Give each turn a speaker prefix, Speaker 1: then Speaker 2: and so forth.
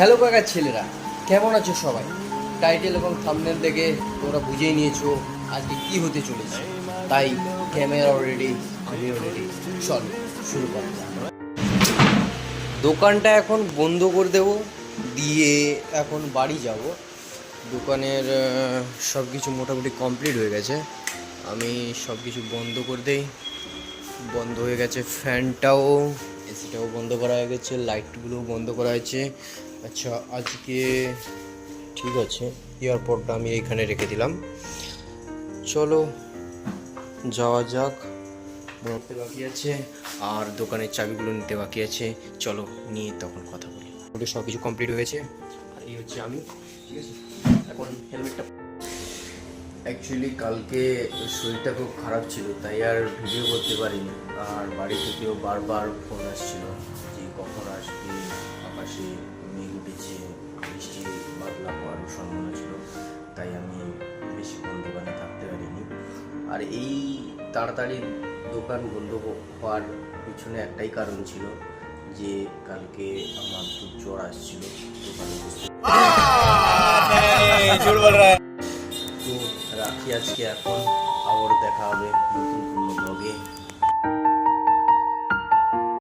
Speaker 1: Hello কাকার ছেলেরা, কেমন আছো সবাই? টাইটেল এবং থাম্বনেল দেখে তোমরা বুঝেই নিয়েছো আজকে কি হতে চলেছে। তাই ক্যামেরা রেডি, আমিও রেডি, চল শুরু করা যাক। দোকানটা এখন বন্ধ করে দেবো, দিয়ে এখন বাড়ি যাব। দোকানের সব কিছু মোটামুটি কমপ্লিট হয়ে গেছে। আমি সব কিছু বন্ধ করে দেই। বন্ধ হয়ে গেছে, ফ্যানটাও এসিটাও বন্ধ করা হয়ে গেছে, লাইটগুলোও বন্ধ করা হয়েছে। আচ্ছা, আজকে ঠিক আছে, এয়ারপোর্টটা আমি এইখানে রেখে দিলাম। চলো যাওয়া যাক। বলতে বাকি আছে আর দোকানের চাবিগুলো নিতে বাকি আছে। চলো নিয়ে তখন কথা বলি। ওটা সব কিছু কমপ্লিট হয়ে গেছে। আর এই হচ্ছে আমি, ঠিক আছে। এখন হেলমেটটা, অ্যাকচুয়ালি কালকে শরীরটা খুব খারাপ ছিল, তাই আর ভিডিও করতে পারিনি। আর বাড়ি থেকেও বারবার ফোন আসছিল যে কখন আসবে, আকাশে মেঘ উঠেছে, বৃষ্টি বাদলা হওয়ারও সম্ভাবনা ছিল। তাই আমি বেশিক্ষণ দোকানে থাকতে পারিনি। আর এই তাড়াতাড়ি দোকান বন্ধ হওয়ার পিছনে একটাই কারণ ছিল, যে কালকে আমার খুব জ্বর আসছিল দোকানে বসে। তো রাখি আজকে এখন, আবার দেখা হবে নতুন কোনো ব্লগে।